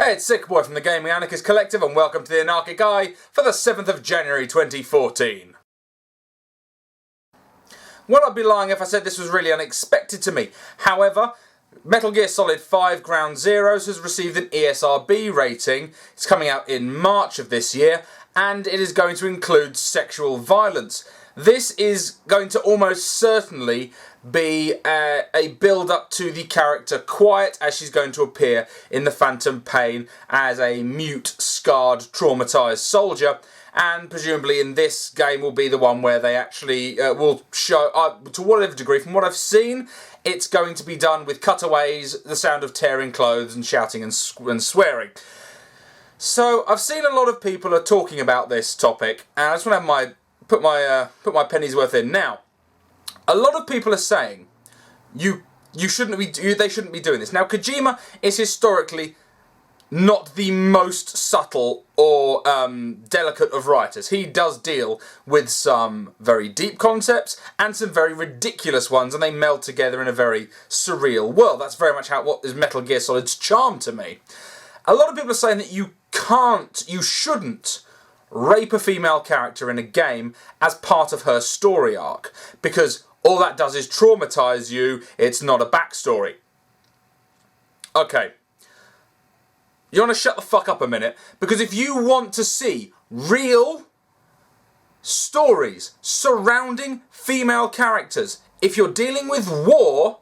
Hey, it's SickBoy from the Gaminganarchist Collective and welcome to the Anarchic Eye for the 7th of January 2014. Well, I'd be lying if I said this was really unexpected to me. However, Metal Gear Solid 5 Ground Zeroes has received an ESRB rating. It's coming out in March of this year and it is going to include sexual violence. This is going to almost certainly be a build-up to the character Quiet, as she's going to appear in The Phantom Pain as a mute, scarred, traumatised soldier, and presumably in this game will be the one where they actually will show, to whatever degree, from what I've seen, it's going to be done with cutaways, the sound of tearing clothes and shouting and swearing. So I've seen a lot of people are talking about this topic, and I just want to have put my penny's worth in now. A lot of people are saying they shouldn't be doing this. Now, Kojima is historically not the most subtle or delicate of writers. He does deal with some very deep concepts and some very ridiculous ones, and they meld together in a very surreal world. That's very much what is Metal Gear Solid's charm to me. A lot of people are saying that you shouldn't rape a female character in a game as part of her story arc, because all that does is traumatise you, it's not a backstory. Okay. You want to shut the fuck up a minute, because if you want to see real stories surrounding female characters, if you're dealing with war,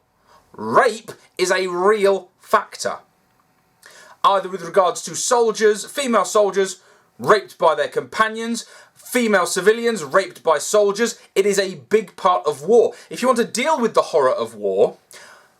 rape is a real factor. Either with regards to soldiers, female soldiers, raped by their companions, female civilians raped by soldiers. It is a big part of war. If you want to deal with the horror of war,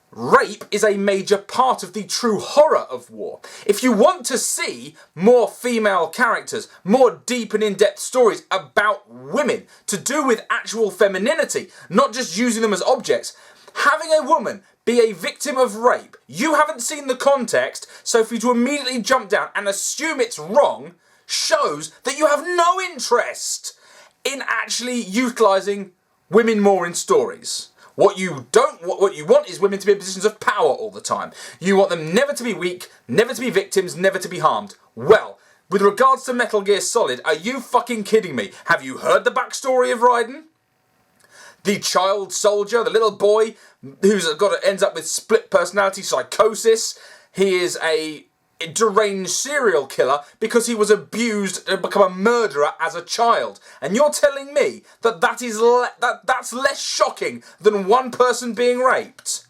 rape is a major part of the true horror of war. If you want to see more female characters, more deep and in-depth stories about women, to do with actual femininity, not just using them as objects, having a woman be a victim of rape, you haven't seen the context, so for you to immediately jump down and assume it's wrong shows that you have no interest in actually utilising women more in stories. What you want is women to be in positions of power all the time. You want them never to be weak, never to be victims, never to be harmed. Well, with regards to Metal Gear Solid, are you fucking kidding me? Have you heard the backstory of Raiden? The child soldier, the little boy ends up with split personality psychosis. He is a deranged serial killer because he was abused and become a murderer as a child. And you're telling me that that's less shocking than one person being raped?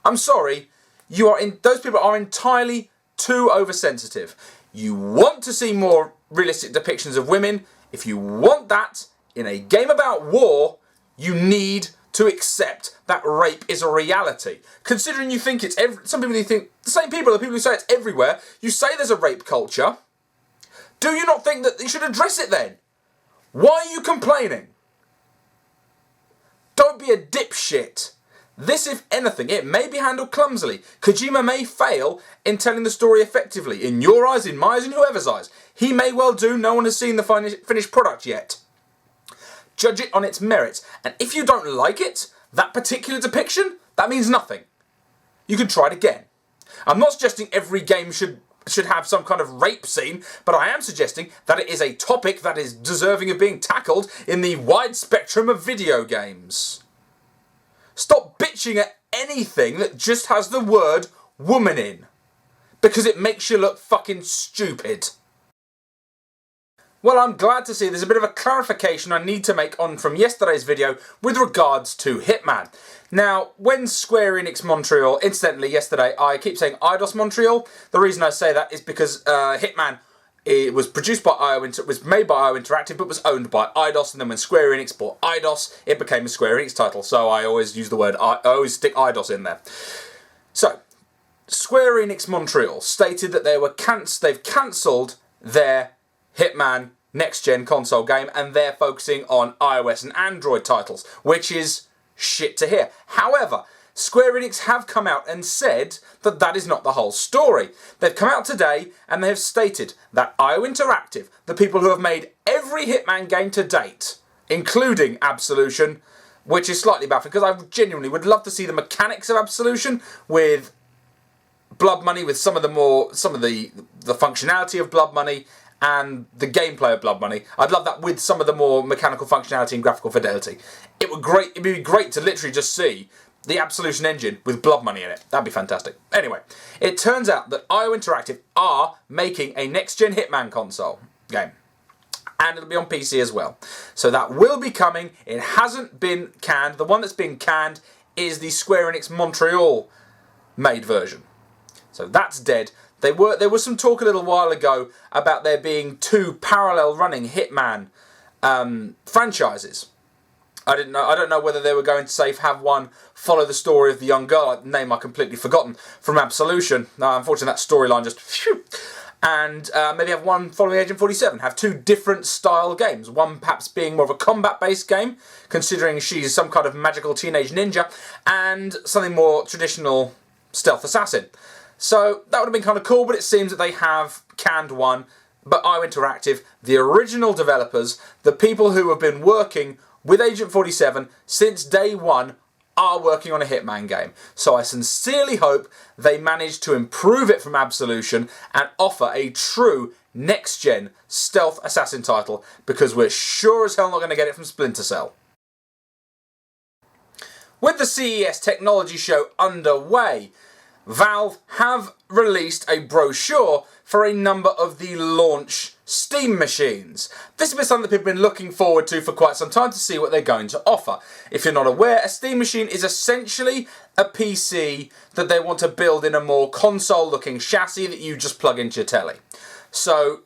I'm sorry, those people are entirely too oversensitive. You want to see more realistic depictions of women. If you want that in a game about war, you need to accept that rape is a reality. Considering you think it's some people who think, the same people, the people who say it's everywhere, you say there's a rape culture. Do you not think that you should address it then? Why are you complaining? Don't be a dipshit. This, if anything, it may be handled clumsily. Kojima may fail in telling the story effectively. In your eyes, in my eyes, in whoever's eyes. He may well do. No one has seen the finished product yet. Judge it on its merits, and if you don't like it, that particular depiction, that means nothing. You can try it again. I'm not suggesting every game should have some kind of rape scene, but I am suggesting that it is a topic that is deserving of being tackled in the wide spectrum of video games. Stop bitching at anything that just has the word woman in, because it makes you look fucking stupid. Well, I'm glad to see there's a bit of a clarification I need to make from yesterday's video with regards to Hitman. Now, when Square Enix Montreal, incidentally yesterday, I keep saying Eidos Montreal. The reason I say that is because Hitman, it was produced by was made by IO Interactive, but was owned by Eidos, and then when Square Enix bought Eidos, it became a Square Enix title. So I always use the word, I always stick Eidos in there. So, Square Enix Montreal stated that they've cancelled their Hitman next-gen console game, and they're focusing on iOS and Android titles, which is shit to hear. However, Square Enix have come out and said that that is not the whole story. They've come out today and they have stated that IO Interactive, the people who have made every Hitman game to date, including Absolution, which is slightly baffling because I genuinely would love to see the mechanics of Absolution with Blood Money with some of the functionality of Blood Money and the gameplay of Blood Money. I'd love that with some of the more mechanical functionality and graphical fidelity. It'd be great to literally just see the Absolution engine with Blood Money in it. That'd be fantastic. Anyway, it turns out that IO Interactive are making a next-gen Hitman console game. And it'll be on PC as well. So that will be coming. It hasn't been canned. The one that's been canned is the Square Enix Montreal made version. So that's dead. There was some talk a little while ago about there being 2 parallel running Hitman franchises. I don't know whether they were going to have one follow the story of the young girl, a name I've completely forgotten, from Absolution. Unfortunately, that storyline just... Phew. And maybe have one following Agent 47. Have 2 different style games. One perhaps being more of a combat-based game, considering she's some kind of magical teenage ninja, and something more traditional stealth assassin. So that would have been kind of cool, but it seems that they have canned one. But IO Interactive, the original developers, the people who have been working with Agent 47 since day one, are working on a Hitman game. So I sincerely hope they manage to improve it from Absolution and offer a true next-gen stealth assassin title, because we're sure as hell not going to get it from Splinter Cell. With the CES technology show underway, Valve have released a brochure for a number of the launch Steam machines. This has been something that people have been looking forward to for quite some time to see what they're going to offer. If you're not aware, a Steam machine is essentially a PC that they want to build in a more console-looking chassis that you just plug into your telly. So,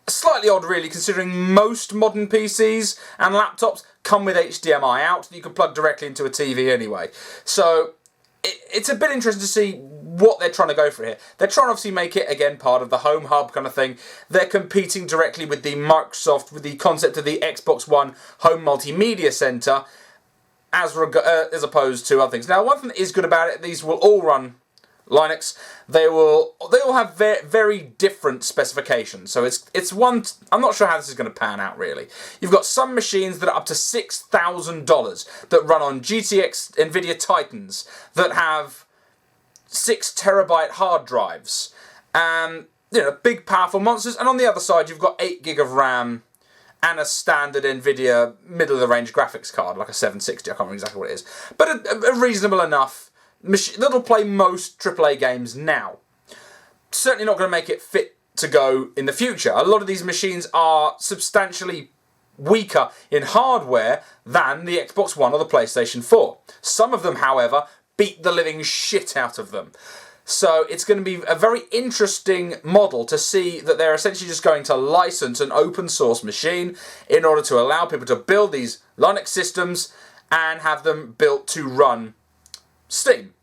slightly odd really, considering most modern PCs and laptops come with HDMI out that you can plug directly into a TV anyway. So, it's a bit interesting to see what they're trying to go for here. They're trying to obviously make it, again, part of the home hub kind of thing. They're competing directly with the Microsoft, with the concept of the Xbox One Home Multimedia Center, as opposed to other things. Now, one thing that is good about it, these will all run Linux. They all have very different specifications. So it's one. I'm not sure how this is going to pan out really. You've got some machines that are up to $6,000 that run on GTX NVIDIA Titans that have 6 terabyte hard drives, and big powerful monsters. And on the other side, you've got 8 gig of RAM and a standard NVIDIA middle of the range graphics card, like a 760. I can't remember exactly what it is, but a reasonable enough machine that'll play most AAA games now. Certainly not going to make it fit to go in the future. A lot of these machines are substantially weaker in hardware than the Xbox One or the PlayStation 4. Some of them, however, beat the living shit out of them. So it's going to be a very interesting model to see that they're essentially just going to license an open source machine in order to allow people to build these Linux systems and have them built to run Steam.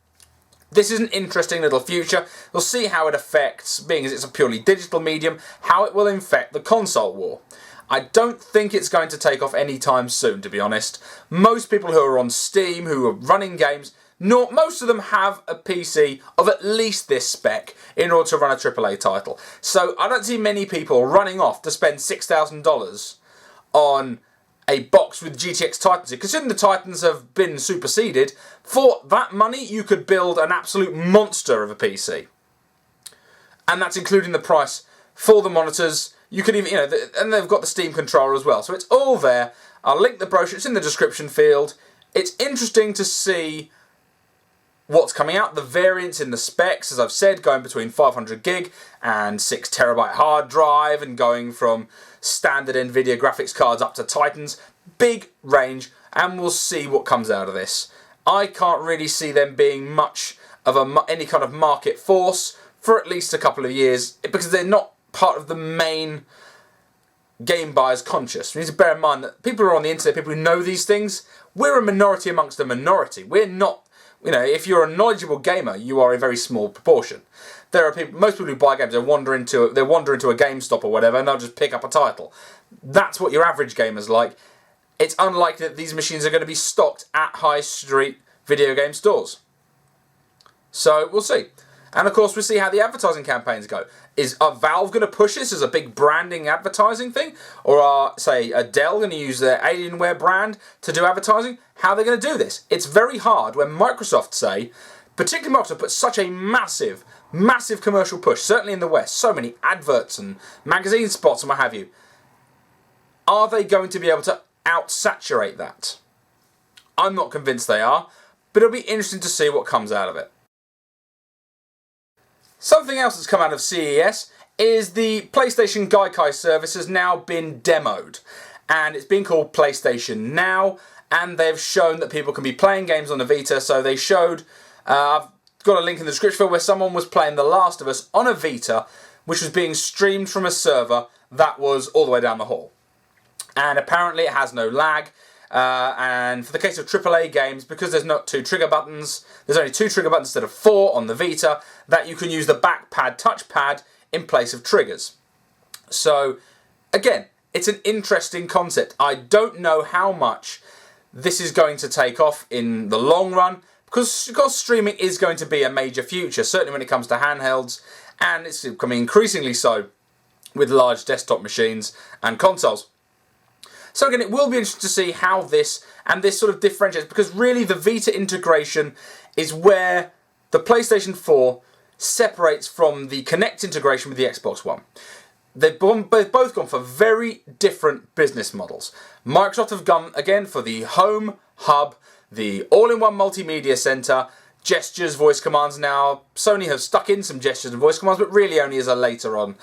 This is an interesting little future. We'll see how it affects, being as it's a purely digital medium, how it will infect the console war. I don't think it's going to take off anytime soon, to be honest. Most people who are on Steam, who are running games, most of them have a PC of at least this spec in order to run a AAA title. So I don't see many people running off to spend $6,000 on a box with GTX Titans. Considering the Titans have been superseded, for that money you could build an absolute monster of a PC. And that's including the price for the monitors. You could even, and they've got the Steam controller as well. So it's all there. I'll link the brochure, it's in the description field. It's interesting to see what's coming out, the variants in the specs, as I've said, going between 500 gig and 6 terabyte hard drive, and going from standard NVIDIA graphics cards up to Titans. Big range, and we'll see what comes out of this. I can't really see them being much of any kind of market force for at least a couple of years, because they're not part of the main game buyers conscious. We need to bear in mind that people who are on the internet, people who know these things, we're a minority amongst a minority. We're not. If you're a knowledgeable gamer, you are a very small proportion. There are most people who buy games, they wander into a GameStop or whatever, and they'll just pick up a title. That's what your average gamer's like. It's unlikely that these machines are going to be stocked at high street video game stores. So we'll see. And of course, we'll see how the advertising campaigns go. Are Valve going to push this as a big branding advertising thing? Or are, say, Dell going to use their Alienware brand to do advertising? How are they going to do this? It's very hard when Microsoft say, particularly Microsoft put such a massive commercial push, certainly in the West, so many adverts and magazine spots and what have you. Are they going to be able to out-saturate that? I'm not convinced they are, but it'll be interesting to see what comes out of it. Something else that's come out of CES is the PlayStation Gaikai service has now been demoed, and it's been called PlayStation Now, and they've shown that people can be playing games on the Vita. So they showed, I've got a link in the description where someone was playing The Last of Us on a Vita, which was being streamed from a server that was all the way down the hall. And apparently it has no lag. And for the case of AAA games, because there's not two trigger buttons, there's only two trigger buttons instead of four on the Vita, that you can use the backpad touchpad in place of triggers. So, again, it's an interesting concept. I don't know how much this is going to take off in the long run, because streaming is going to be a major future, certainly when it comes to handhelds, and it's becoming increasingly so with large desktop machines and consoles. So again, it will be interesting to see how this sort of differentiates, because really the Vita integration is where the PlayStation 4 separates from the Kinect integration with the Xbox One. They've both gone for very different business models. Microsoft have gone, again, for the home hub, the all-in-one multimedia center, gestures, voice commands. Now, Sony have stuck in some gestures and voice commands, but really only as a later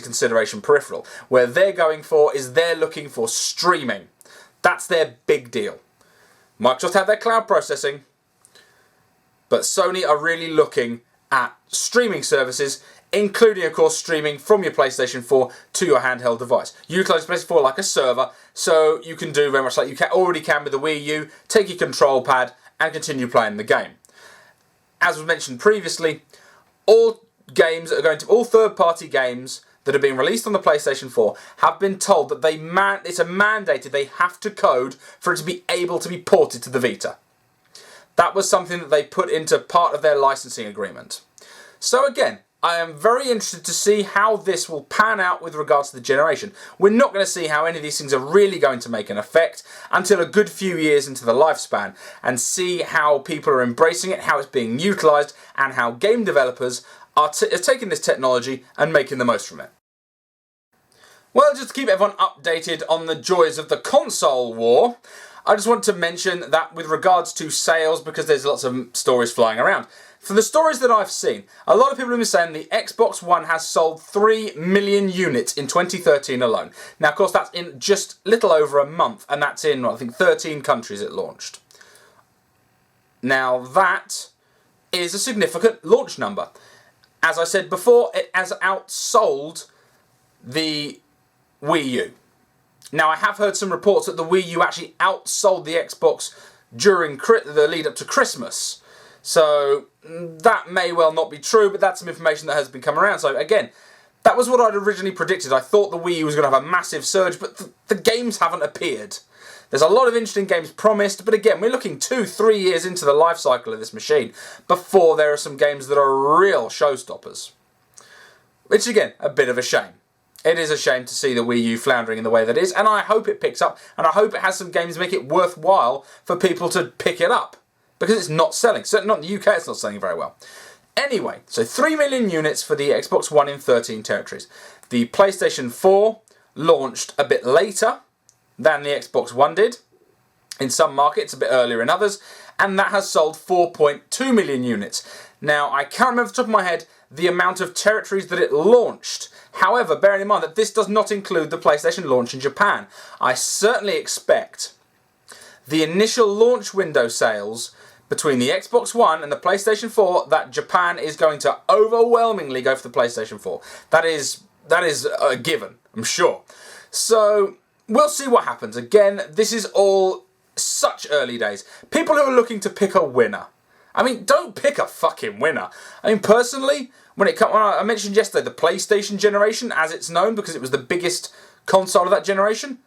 consideration peripheral. Where they're going for is they're looking for streaming. That's their big deal. Microsoft have their cloud processing, but Sony are really looking at streaming services, including, of course, streaming from your PlayStation 4 to your handheld device. Utilize PlayStation 4 like a server, so you can do very much like you already can with the Wii U, take your control pad and continue playing the game. As was mentioned previously, all third-party games that are being released on the PlayStation 4 have been told that it's mandated they have to code for it to be able to be ported to the Vita. That was something that they put into part of their licensing agreement. So again, I am very interested to see how this will pan out with regards to the generation. We're not going to see how any of these things are really going to make an effect until a good few years into the lifespan, and see how people are embracing it, how it's being utilised, and how game developers are taking this technology and making the most from it. Well, just to keep everyone updated on the joys of the console war, I just want to mention that with regards to sales, because there's lots of stories flying around. For the stories that I've seen, a lot of people have been saying the Xbox One has sold 3 million units in 2013 alone. Now, of course, that's in just little over a month, and that's in, I think, 13 countries it launched. Now, that is a significant launch number. As I said before, it has outsold the Wii U. Now, I have heard some reports that the Wii U actually outsold the Xbox during the lead up to Christmas. So that may well not be true, but that's some information that has been coming around. So again, that was what I'd originally predicted. I thought the Wii U was going to have a massive surge, but the games haven't appeared. There's a lot of interesting games promised, but again, we're looking 2-3 years into the life cycle of this machine before there are some games that are real showstoppers. Which again, a bit of a shame. It is a shame to see the Wii U floundering in the way that it is, and I hope it picks up, and I hope it has some games that make it worthwhile for people to pick it up. Because it's not selling. Certainly not in the UK, it's not selling very well. Anyway, so 3 million units for the Xbox One in 13 territories. The PlayStation 4 launched a bit later than the Xbox One did. In some markets, a bit earlier in others. And that has sold 4.2 million units. Now, I can't remember off the top of my head the amount of territories that it launched. However, bearing in mind that this does not include the PlayStation launch in Japan. I certainly expect the initial launch window sales between the Xbox One and the PlayStation 4 that Japan is going to overwhelmingly go for the PlayStation 4. That is a given, I'm sure. So we'll see what happens. Again, this is all such early days. People who are looking to pick a winner. I mean, don't pick a fucking winner. I mean, personally, when I mentioned yesterday the PlayStation generation, as it's known, because it was the biggest console of that generation.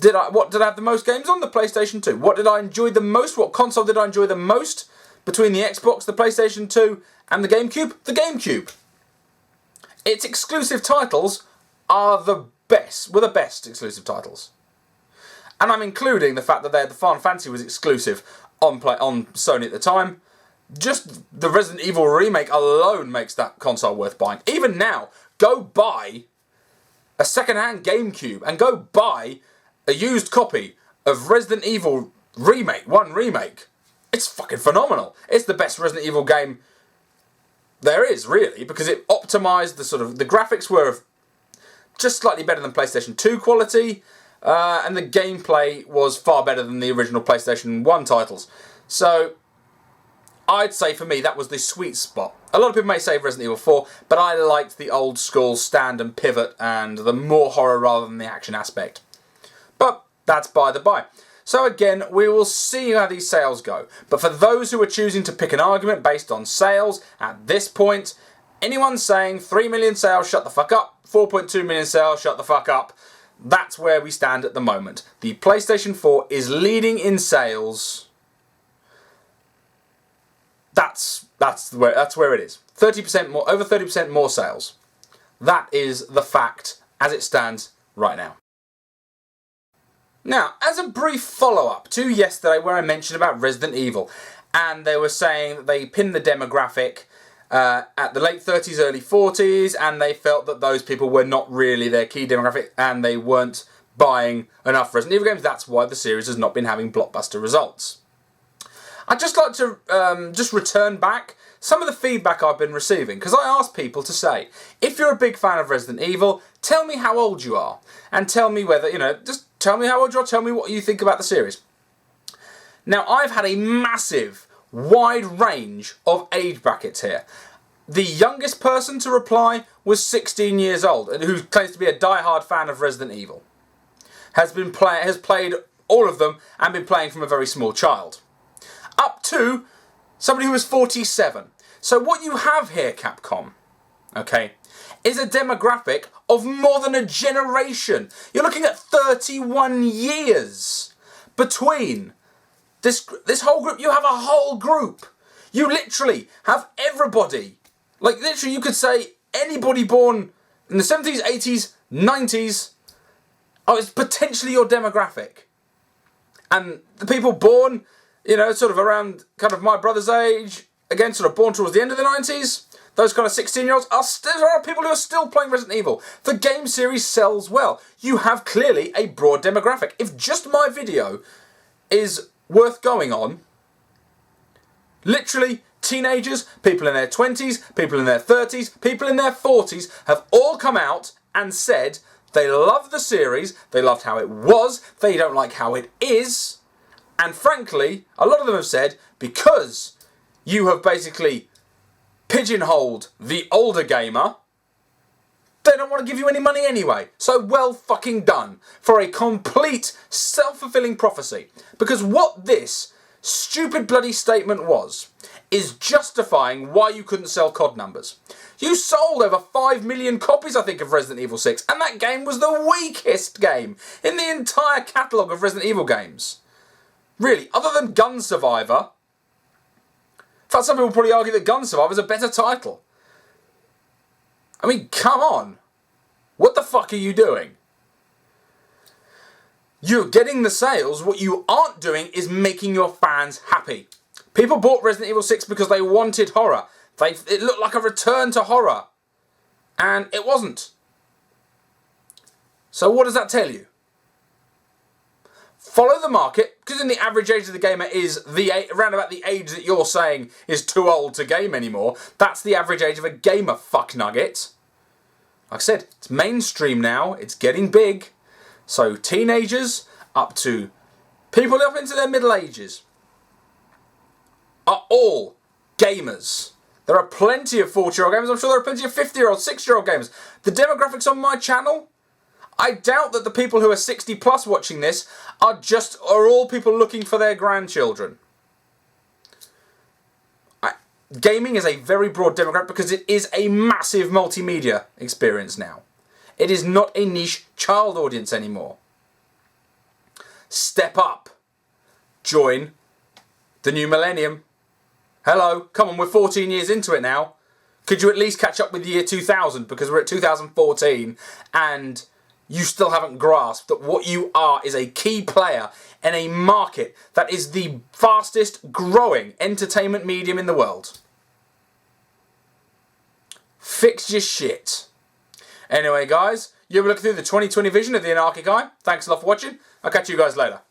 What did I have the most games on? The PlayStation 2. What did I enjoy the most? What console did I enjoy the most between the Xbox, the PlayStation 2 and the GameCube? The GameCube. Its exclusive titles are the best exclusive titles. And I'm including the fact that the Final Fantasy was exclusive on Sony at the time. just the Resident Evil remake alone makes that console worth buying. Even now, go buy a second-hand GameCube and go buy a used copy of Resident Evil Remake, 1 Remake. It's fucking phenomenal. It's the best Resident Evil game there is, really, because it optimised the graphics were just slightly better than PlayStation 2 quality, and the gameplay was far better than the original PlayStation 1 titles. So I'd say for me that was the sweet spot. A lot of people may say Resident Evil 4, but I liked the old school stand and pivot and the more horror rather than the action aspect. But that's by the by. So again, we will see how these sales go. But for those who are choosing to pick an argument based on sales at this point, anyone saying 3 million sales, shut the fuck up, 4.2 million sales, shut the fuck up, that's where we stand at the moment. The PlayStation 4 is leading in sales. That's where it is. 30% more, over 30% more sales. That is the fact as it stands right now. Now, as a brief follow-up to yesterday where I mentioned about Resident Evil, and they were saying that they pinned the demographic at the late 30s, early 40s, and they felt that those people were not really their key demographic and they weren't buying enough Resident Evil games. That's why the series has not been having blockbuster results. I'd just like to just return back some of the feedback I've been receiving, because I asked people to say, if you're a big fan of Resident Evil, tell me how old you are, and tell me whether, just tell me how old you are, tell me what you think about the series. Now, I've had a massive, wide range of age brackets here. The youngest person to reply was 16 years old, and who claims to be a die-hard fan of Resident Evil. Has played all of them and been playing from a very small child. Up to somebody who was 47. So what you have here, Capcom, okay, is a demographic of more than a generation. You're looking at 31 years between this whole group. You have a whole group. You literally have everybody. Like, literally, you could say anybody born in the 70s, 80s, 90s, it's potentially your demographic. And the people born, sort of around kind of my brother's age, again, sort of born towards the end of the 90s, those kind of 16-year-olds, there are people who are still playing Resident Evil. The game series sells well. You have clearly a broad demographic. If just my video is worth going on, literally teenagers, people in their 20s, people in their 30s, people in their 40s have all come out and said they love the series, they loved how it was, they don't like how it is, and frankly, a lot of them have said, because you have basically pigeonholed the older gamer, they don't want to give you any money anyway. So well fucking done for a complete self-fulfilling prophecy. Because what this stupid bloody statement was, is justifying why you couldn't sell COD numbers. You sold over 5 million copies, I think, of Resident Evil 6, and that game was the weakest game in the entire catalogue of Resident Evil games. Really, other than Gun Survivor. In fact, some people probably argue that Gun Survivor is a better title. I mean, come on. What the fuck are you doing? You're getting the sales. What you aren't doing is making your fans happy. People bought Resident Evil 6 because they wanted horror. It looked like a return to horror. And it wasn't. So what does that tell you? Follow the market, because in the average age of the gamer is around about the age that you're saying is too old to game anymore. That's the average age of a gamer, fucknugget. Like I said, it's mainstream now. It's getting big. So teenagers up to people up into their middle ages are all gamers. There are plenty of 40-year-old gamers. I'm sure there are plenty of 50-year-old, 60-year-old gamers. The demographics on my channel, I doubt that the people who are 60 plus watching this are all people looking for their grandchildren. Gaming is a very broad demographic because it is a massive multimedia experience now. It is not a niche child audience anymore. Step up. Join the new millennium. Hello, come on, we're 14 years into it now. Could you at least catch up with the year 2000? Because we're at 2014 and you still haven't grasped that what you are is a key player in a market that is the fastest growing entertainment medium in the world. Fix your shit. Anyway, guys, you have a look through the 2020 vision of the Anarchic Eye. Thanks a lot for watching. I'll catch you guys later.